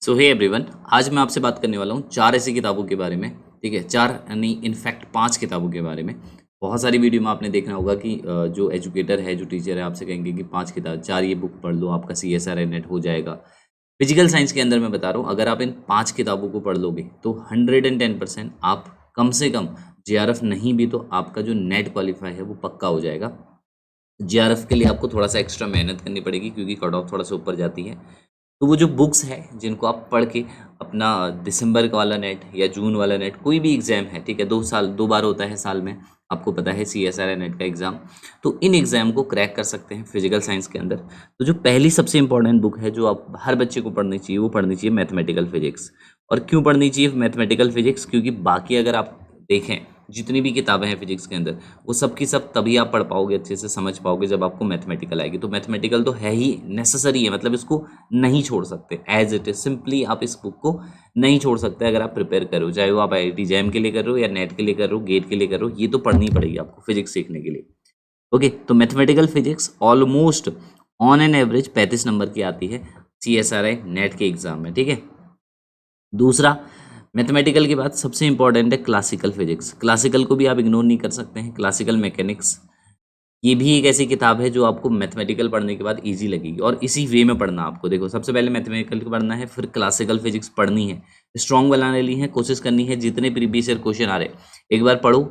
सो hey everyone, आज मैं आपसे बात करने वाला हूँ चार ऐसी किताबों के बारे में। ठीक है, चार यानी इनफैक्ट पांच किताबों के बारे में। बहुत सारी वीडियो में आपने देखना होगा कि जो एजुकेटर है, जो टीचर है, आपसे कहेंगे कि पांच किताब, चार ये बुक पढ़ लो, आपका CSR नेट हो जाएगा। फिजिकल साइंस के अंदर मैं बता रहा हूँ, अगर आप इन पांच किताबों को पढ़ लोगे तो 110% आप कम से कम JRF नहीं भी तो आपका जो नेट क्वालिफाई है वो पक्का हो जाएगा। JRF के लिए आपको थोड़ा सा एक्स्ट्रा मेहनत करनी पड़ेगी क्योंकि कट ऑफ थोड़ा सा ऊपर जाती है। तो वो जो बुक्स हैं जिनको आप पढ़ के अपना दिसंबर का वाला नेट या जून वाला नेट, कोई भी एग्ज़ाम है, ठीक है, 2 बार होता है साल में, आपको पता है CSR नेट का एग्ज़ाम। तो इन एग्ज़ाम को क्रैक कर सकते हैं फिजिकल साइंस के अंदर। तो जो पहली सबसे इंपॉर्टेंट बुक है जो आप हर बच्चे को पढ़नी चाहिए, वो पढ़नी चाहिए मैथमेटिकल फिजिक्स। और क्यों पढ़नी चाहिए मैथमेटिकल फिजिक्स? क्योंकि बाकी अगर आप देखें जितनी भी किताबें हैं फिजिक्स के अंदर, वो सब की सब तभी आप पढ़ पाओगे, अच्छे से समझ पाओगे जब आपको मैथमेटिकल आएगी। तो मैथमेटिकल तो है ही, नेसेसरी है, मतलब इसको नहीं छोड़ सकते, एज इट इज सिंपली आप इस बुक को नहीं छोड़ सकते। अगर आप प्रिपेयर करो, चाहे वो आप IIT जैम के लिए कर रहे हो या नेट के लिए कर रहे हो, गेट के लिए कर रहे हो, ये तो पढ़नी पड़ेगी आपको फिजिक्स सीखने के लिए। ओके, तो mathematical physics almost on an average 35 number की आती है CSRI नेट के एग्जाम में। ठीक है, दूसरा मैथमेटिकल के बाद सबसे इंपॉर्टेंट है क्लासिकल फिजिक्स। क्लासिकल को भी आप इग्नोर नहीं कर सकते हैं। क्लासिकल मैकेनिक्स ये भी एक ऐसी किताब है जो आपको मैथमेटिकल पढ़ने के बाद इजी लगेगी, और इसी वे में पढ़ना आपको। देखो, सबसे पहले मैथमेटिकल पढ़ना है, फिर क्लासिकल फिजिक्स पढ़नी है, स्ट्रॉन्ग बनाने ली है, कोशिश करनी है जितने प्रीवियस ईयर क्वेश्चन आ रहे एक बार पढ़ो,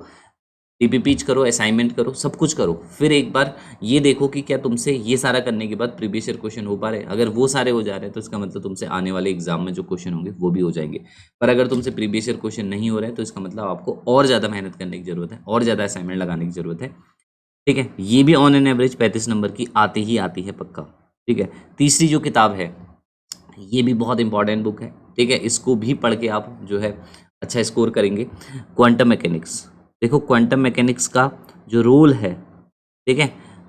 TPPs करो, असाइनमेंट करो, सब कुछ करो, फिर एक बार ये देखो कि क्या तुमसे ये सारा करने के बाद प्रीवियस ईयर क्वेश्चन हो पा रहे हैं। अगर वो सारे हो जा रहे हैं तो इसका मतलब तुमसे आने वाले एग्जाम में जो क्वेश्चन होंगे वो भी हो जाएंगे। पर अगर तुमसे प्रीवियस ईयर क्वेश्चन नहीं हो रहे हैं तो इसका मतलब आपको और ज़्यादा मेहनत करने की जरूरत है, और ज़्यादा असाइनमेंट लगाने की जरूरत है। ठीक है, ये भी ऑन एन एवरेज 35 नंबर की आती है पक्का। ठीक है, तीसरी जो किताब है ये भी बहुत इंपॉर्टेंट बुक है। ठीक है, इसको भी पढ़ के आप जो है अच्छा स्कोर करेंगे, क्वांटम मैकेनिक्स। देखो, क्वांटम मैकेनिक्स का जो रोल है, ठीक है,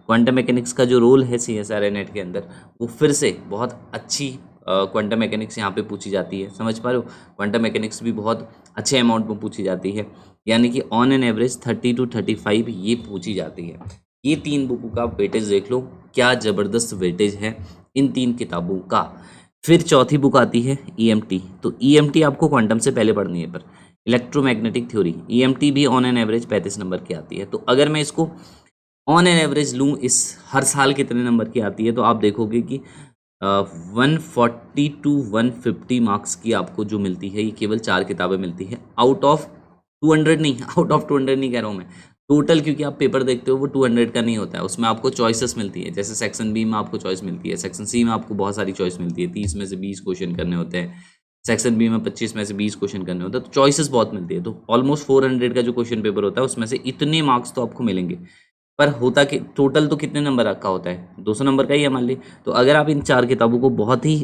क्वांटम मैकेनिक्स का जो रोल है CSR नेट के अंदर, वो फिर से बहुत अच्छी क्वांटम मैकेनिक्स यहाँ पे पूछी जाती है। समझ पा रहे हो? क्वांटम मैकेनिक्स भी बहुत अच्छे अमाउंट में पूछी जाती है, यानी कि ऑन एन एवरेज 30 to 35 ये पूछी जाती है। ये तीन बुकों का वेटेज देख लो, क्या ज़बरदस्त वेटेज है इन तीन किताबों का। फिर चौथी बुक आती है EMT। तो EMT आपको क्वांटम से पहले पढ़नी है, पर इलेक्ट्रोमैग्नेटिक थ्योरी EMT भी ऑन एन एवरेज 35 नंबर की आती है। तो अगर मैं इसको ऑन एन एवरेज लूँ, इस हर साल कितने नंबर की आती है, तो आप देखोगे कि 140 to 150 मार्क्स की आपको जो मिलती है, ये केवल चार किताबें मिलती है। आउट ऑफ 200 नहीं, आउट ऑफ 200 नहीं कह रहा हूँ मैं, टोटल, क्योंकि आप पेपर देखते हो वो 200 का नहीं होता है, उसमें आपको चॉइसेस मिलती है। जैसे सेक्शन B में आपको चॉइस मिलती है, सेक्शन C में आपको बहुत सारी चॉइस मिलती है, 30 में से 20 क्वेश्चन करने होते हैं, सेक्शन B में 25 में से 20 क्वेश्चन करने होते हैं, तो चॉइसेस बहुत मिलती है। तो ऑलमोस्ट 400 का जो क्वेश्चन पेपर होता है उसमें से इतने मार्क्स तो आपको मिलेंगे। पर होता कि टोटल तो कितने नंबर का होता है, 200 नंबर का ही है मान ली। तो अगर आप इन चार किताबों को बहुत ही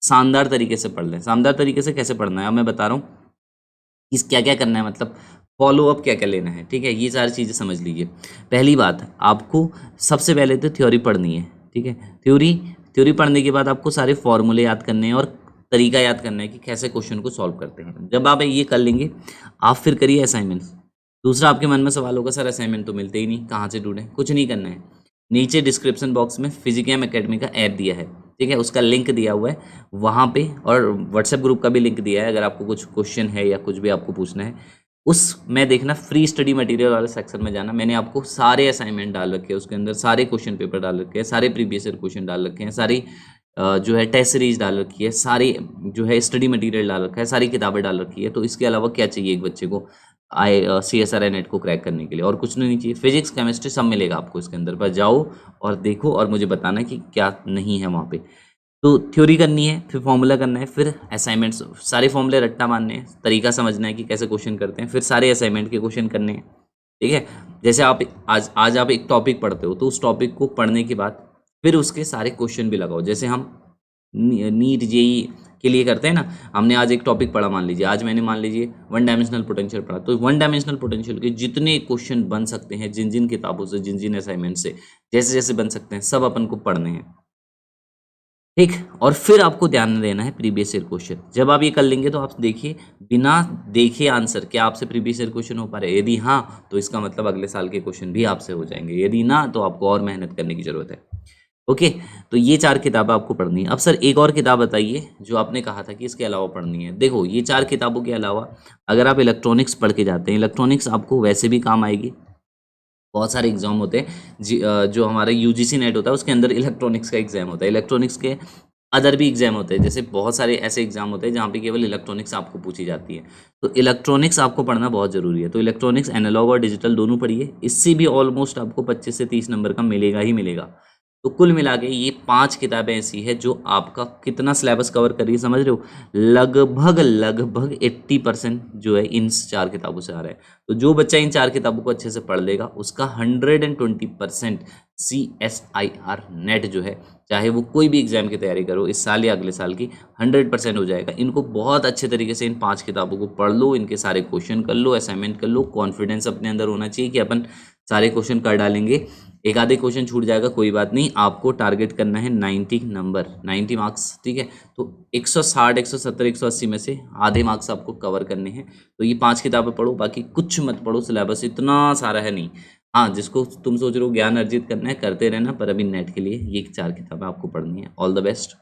शानदार तरीके से पढ़ लें, शानदार तरीके से कैसे पढ़ना है अब मैं बता रहा हूँ, इस क्या क्या करना है, मतलब फॉलो अप क्या क्या लेना है। ठीक है, ये सारी चीज़ें समझ लीजिए। पहली बात, आपको सबसे पहले तो थ्योरी पढ़नी है। ठीक है, थ्योरी पढ़ने के बाद आपको सारे फॉर्मूले याद करने हैं और तरीका याद करना है कि कैसे क्वेश्चन को सॉल्व करते हैं। जब आप ये कर लेंगे, आप फिर करिए असाइनमेंट्स। दूसरा, आपके मन में सवाल होगा सर असाइनमेंट तो मिलते ही नहीं, कहाँ से ढूंढें? कुछ नहीं करना है, नीचे डिस्क्रिप्शन बॉक्स में फिजिकैम एकेडमी का ऐप दिया है, ठीक है, उसका लिंक दिया हुआ है वहाँ पे, और व्हाट्सएप ग्रुप का भी लिंक दिया है। अगर आपको कुछ क्वेश्चन है या कुछ भी आपको पूछना है, उसमें देखना फ्री स्टडी मटेरियल वाले सेक्शन में जाना। मैंने आपको सारे असाइनमेंट डाल रखे हैं उसके अंदर, सारे क्वेश्चन पेपर डाल रखे हैं, सारे प्रीवियस ईयर क्वेश्चन डाल रखे हैं, सारी जो है टेस्ट सीरीज डाल रखी है, सारी जो है स्टडी मटेरियल डाल रखा है, सारी किताबें डाल रखी है। तो इसके अलावा क्या चाहिए एक बच्चे को CSR नेट को क्रैक करने के लिए? और कुछ नहीं चाहिए, फिजिक्स केमिस्ट्री सब मिलेगा आपको इसके अंदर। बस जाओ और देखो और मुझे बताना कि क्या नहीं है वहाँ पे। तो थ्योरी करनी है, फिर फॉर्मूला करना है, फिर असाइनमेंट्स, सारे फॉर्मूले रट्टा मारने हैं, तरीका समझना है कि कैसे क्वेश्चन करते हैं, फिर सारे असाइनमेंट के क्वेश्चन करने हैं। ठीक है, जैसे आप आज आप एक टॉपिक पढ़ते हो तो उस टॉपिक को पढ़ने के बाद फिर उसके सारे क्वेश्चन भी लगाओ। जैसे हम नीट JEE के लिए करते हैं ना, हमने आज एक टॉपिक पढ़ा, मान लीजिए आज मैंने मान लीजिए 1 डायमेंशनल पोटेंशियल पढ़ा, तो 1 डायमेंशनल पोटेंशियल के जितने क्वेश्चन बन सकते हैं, जिन जिन किताबों से, जिन जिन असाइनमेंट से, जैसे जैसे बन सकते हैं, सब अपन को पढ़ने हैं। ठीक, और फिर आपको ध्यान देना है प्रीवियस ईयर क्वेश्चन। जब आप ये कर लेंगे तो आप देखिए, बिना देखे आंसर क्या आपसे प्रीवियस ईयर क्वेश्चन हो पा रहे हैं? यदि हाँ, तो इसका मतलब अगले साल के क्वेश्चन भी आपसे हो जाएंगे, यदि ना तो आपको और मेहनत करने की जरूरत है। ओके। तो ये 4 किताबें आपको पढ़नी है। अब सर एक और किताब बताइए जो आपने कहा था कि इसके अलावा पढ़नी है। देखो ये 4 किताबों के अलावा अगर आप इलेक्ट्रॉनिक्स पढ़ के जाते हैं, इलेक्ट्रॉनिक्स आपको वैसे भी काम आएगी। बहुत सारे एग्जाम होते हैं जो हमारा यूजीसी नेट होता है उसके अंदर इलेक्ट्रॉनिक्स का एग्जाम होता है। इलेक्ट्रॉनिक्स के अदर भी एग्जाम होते हैं, जैसे बहुत सारे ऐसे एग्जाम होते हैं जहाँ पे केवल इलेक्ट्रॉनिक्स आपको पूछी जाती है। तो इलेक्ट्रॉनिक्स आपको पढ़ना बहुत ज़रूरी है। तो इलेक्ट्रॉनिक्स एनालॉग और डिजिटल दोनों पढ़िए, इससे भी ऑलमोस्ट आपको 25 से 30 नंबर का मिलेगा ही मिलेगा। तो कुल मिला के ये 5 किताबें ऐसी है जो आपका कितना सिलेबस कवर कर रही है, समझ रहे हो? लगभग लगभग 80% जो है इन 4 किताबों से आ रहा है। तो जो बच्चा इन 4 किताबों को अच्छे से पढ़ लेगा उसका 120% CSIR नेट जो है, चाहे वो कोई भी एग्जाम की तैयारी करो इस साल या अगले साल की, 100% हो जाएगा। इनको बहुत अच्छे तरीके से इन 5 किताबों को पढ़ लो, इनके सारे क्वेश्चन कर लो, असाइनमेंट कर लो। कॉन्फिडेंस अपने अंदर होना चाहिए कि अपन सारे क्वेश्चन कर डालेंगे। एक आधे क्वेश्चन छूट जाएगा कोई बात नहीं, आपको टारगेट करना है 90 नंबर, 90 मार्क्स, ठीक है। तो 160 170 180 में से आधे मार्क्स आपको कवर करने हैं। तो ये 5 किताबें पढ़ो, बाकी कुछ मत पढ़ो, सिलेबस इतना सारा है नहीं। हाँ, जिसको तुम सोच रहे हो ज्ञान अर्जित करना है करते रहना, पर अभी नेट के लिए ये 4 किताबें आपको पढ़नी है। All the best.